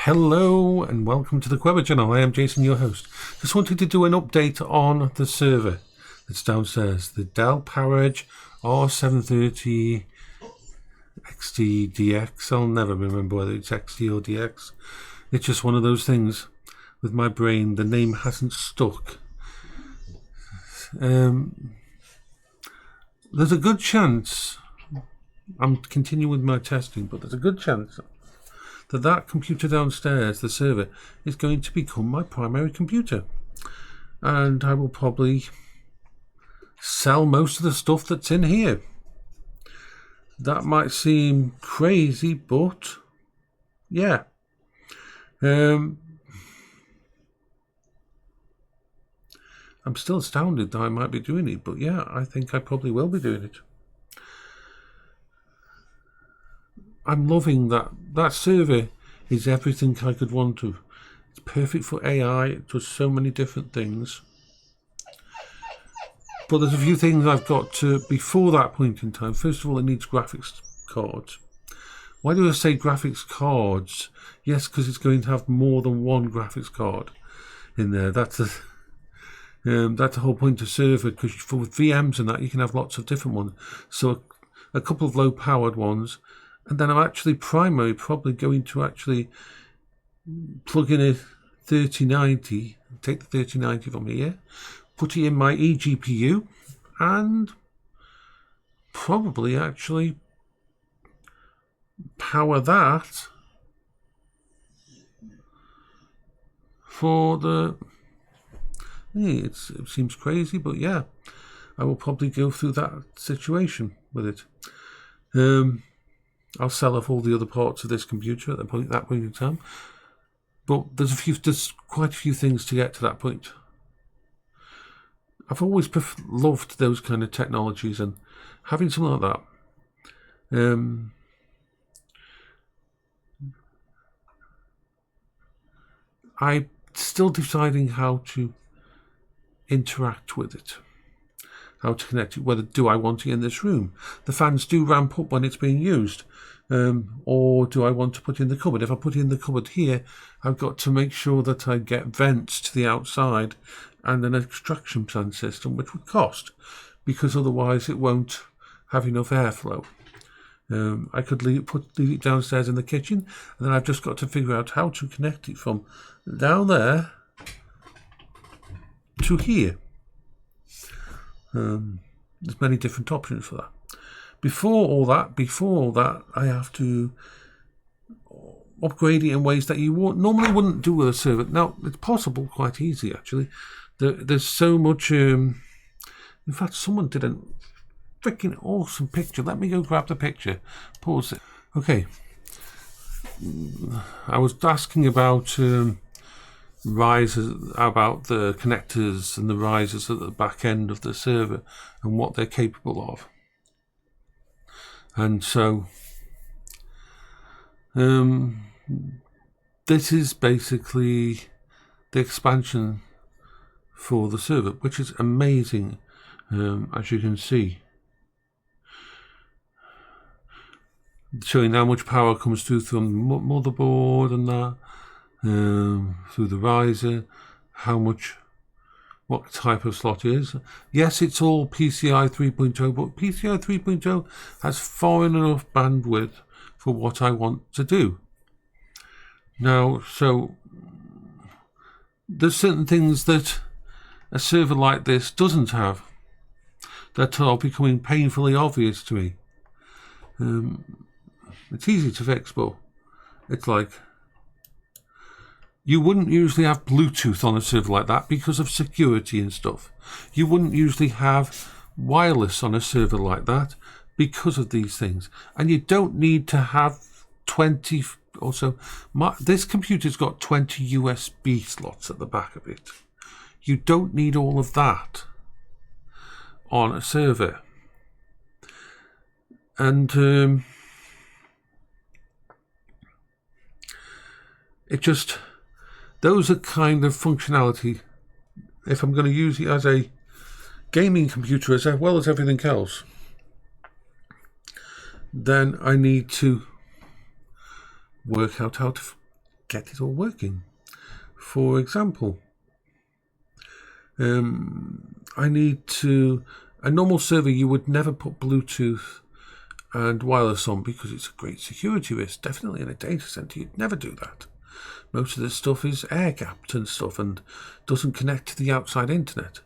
Hello and welcome to the Queber channel. I am Jason, your host. Just wanted to do an update on the server that's downstairs. The Dell PowerEdge R730 XT DX. I'll never remember whether it's XT or DX. It's just one of those things with my brain. The name hasn't stuck. There's a good chance, I'm continuing my testing, but there's a good chance that computer downstairs, the server, is going to become my primary computer. And I will probably sell most of the stuff that's in here. That might seem crazy, but yeah. I'm still astounded that I might be doing it, but yeah, I think I probably will be doing it. I'm loving that server is everything I could want to. It's perfect for AI. It does so many different things. But there's a few things I've got to before that point in time. First of all, it needs graphics cards. Why do I say graphics cards? Yes, because it's going to have more than one graphics card in there. That's the whole point of server, because for VMs and that you can have lots of different ones. So a couple of low powered ones. And then I'm actually probably going to actually plug in a 3090, take the 3090 from here, put it in my eGPU, and probably actually power that for the... it seems crazy, but yeah, I will probably go through that situation with it. I'll sell off all the other parts of this computer at that point in time. But there's quite a few things to get to that point. I've always loved those kind of technologies, and having something like that. I'm still deciding how to interact with it. How to connect it, whether do I want it in this room? The fans do ramp up when it's being used, or do I want to put it in the cupboard? If I put it in the cupboard here, I've got to make sure that I get vents to the outside and an extraction fan system, which would cost, because otherwise it won't have enough airflow. I could leave it downstairs in the kitchen, and then I've just got to figure out how to connect it from down there to here. There's many different options for that. Before all that, I have to upgrade it in ways that you normally wouldn't do with a server. Now, it's possible, quite easy actually. There's so much. In fact, someone did a freaking awesome picture. Let me go grab the picture. Pause it. Okay. I was asking about. Risers, about the connectors and the risers at the back end of the server and what they're capable of. And so this is basically the expansion for the server, which is amazing, as you can see, showing how much power comes through from the motherboard and that. Through the riser, what type of slot it is. Yes, it's all PCI 3.0, but PCI 3.0 has far enough bandwidth for what I want to do. Now, so there's certain things that a server like this doesn't have that are becoming painfully obvious to me. It's easy to fix, but it's like, you wouldn't usually have Bluetooth on a server like that because of security and stuff. You wouldn't usually have wireless on a server like that because of these things. And you don't need to have 20 or so. This computer's got 20 USB slots at the back of it. You don't need all of that on a server. And it just... those are kind of functionality. If I'm going to use it as a gaming computer as well as everything else, then I need to work out how to get it all working. For example, I need to... A normal server, you would never put Bluetooth and wireless on because it's a great security risk. Definitely in a data center, you'd never do that. Most of this stuff is air-gapped and stuff and doesn't connect to the outside internet.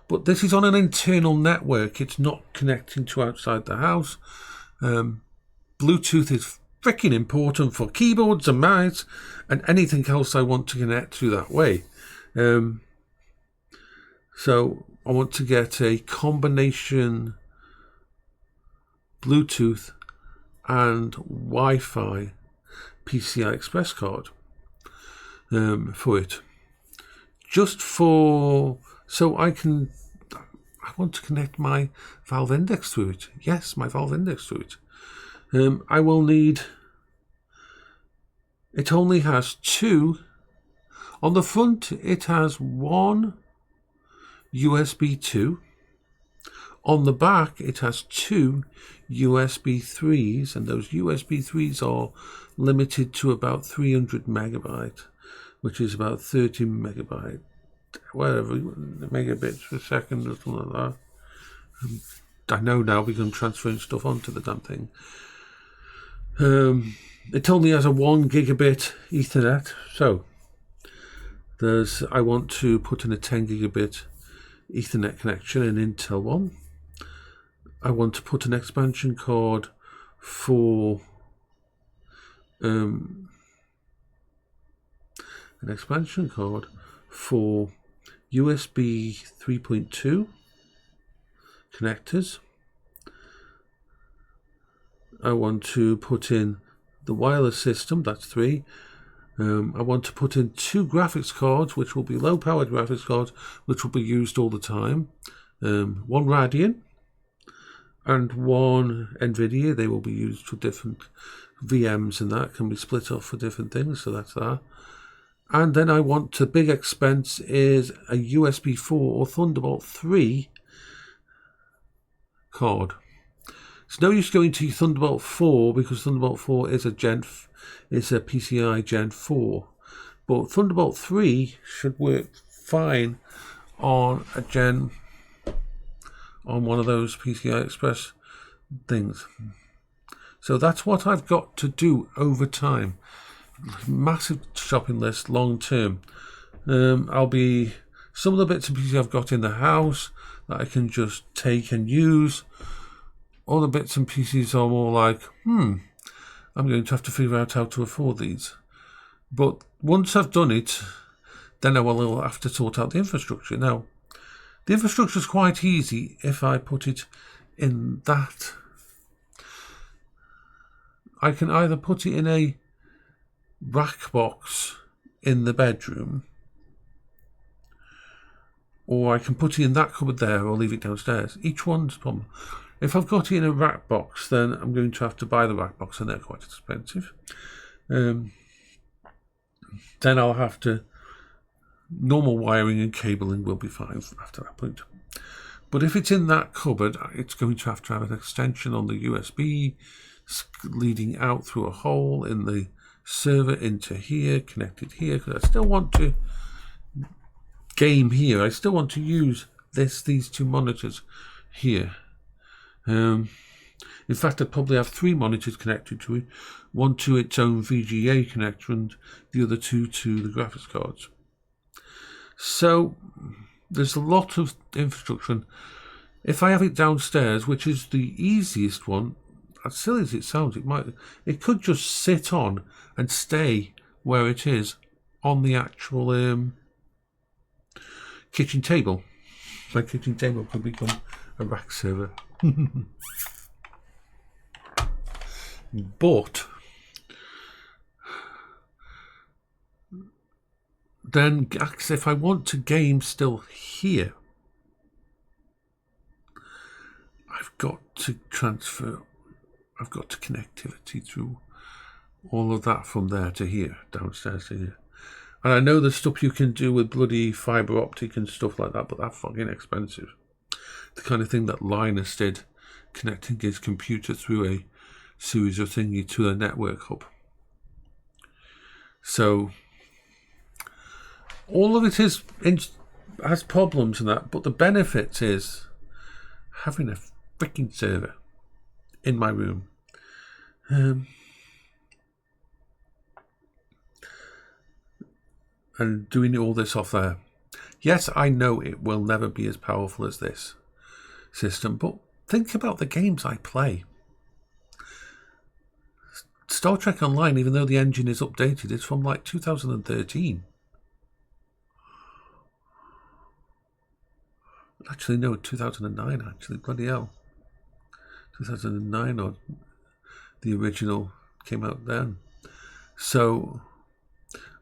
But this is on an internal network. It's not connecting to outside the house. Bluetooth is freaking important for keyboards and mice and anything else I want to connect to that way. So I want to get a combination Bluetooth and Wi-Fi PCI Express card for it. Just for... So I want to connect my Valve Index to it. Yes, my Valve Index to it. I will need... It only has two. On the front, it has one USB 2. On the back, it has two USB 3s, and those USB 3s are limited to about 300 megabyte, which is about 30 megabyte, whatever, megabits per second or something like that. I know now because I'm transferring stuff onto the damn thing. It only has a 1 gigabit Ethernet, so I want to put in a 10 gigabit Ethernet connection, an Intel one. I want to put an expansion card for USB 3.2 connectors. I want to put in the wireless system, that's 3. I want to put in 2 graphics cards, which will be low-powered graphics cards, which will be used all the time. One Radeon and one NVIDIA. They will be used for different VMs, and that can be split off for different things, so that's that. And then I want, the big expense is a USB 4 or Thunderbolt 3 card. It's no use going to Thunderbolt 4 because Thunderbolt 4 is a PCI Gen 4. But Thunderbolt 3 should work fine on one of those PCI Express things. So that's what I've got to do over time. Massive shopping list, long term. Some of the bits and pieces I've got in the house that I can just take and use. Other bits and pieces are more like, I'm going to have to figure out how to afford these. But once I've done it, then I will have to sort out the infrastructure. Now, the infrastructure is quite easy if I put it in that. I can either put it in a rack box in the bedroom, or I can put it in that cupboard there or leave it downstairs. Each one's a problem. If I've got it in a rack box, then I'm going to have to buy the rack box, and they're quite expensive. Then I'll have to... Normal wiring and cabling will be fine after that point. But if it's in that cupboard, it's going to have an extension on the USB leading out through a hole in the server into here, connected here, because I still want to game here. I still want to use these 2 monitors here. In fact, I'd probably have 3 monitors connected to it, one to its own VGA connector and the other 2 to the graphics cards. So there's a lot of infrastructure. And if I have it downstairs, which is the easiest one, as silly as it sounds, it could just sit on and stay where it is on the actual kitchen table. My kitchen table could become a rack server. But then if I want to game still here, I've got to connectivity through all of that from there to here, downstairs to here. And I know there's stuff you can do with bloody fiber optic and stuff like that, but that's fucking expensive. The kind of thing that Linus did, connecting his computer through a series of thingy to a network hub. So all of it has problems and that, but the benefit is having a freaking server in my room. And doing all this off there. Yes, I know it will never be as powerful as this system, but think about the games I play. Star Trek Online, even though the engine is updated, it's from like 2013. Actually, no, 2009, actually, bloody hell. 2009, or the original came out then. So,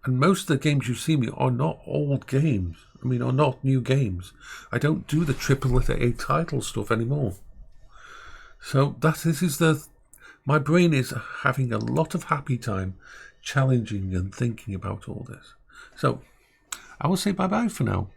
and most of the games you see me are not old games. I mean, are not new games. I don't do the AAA title stuff anymore. So my brain is having a lot of happy time challenging and thinking about all this. So I will say bye-bye for now.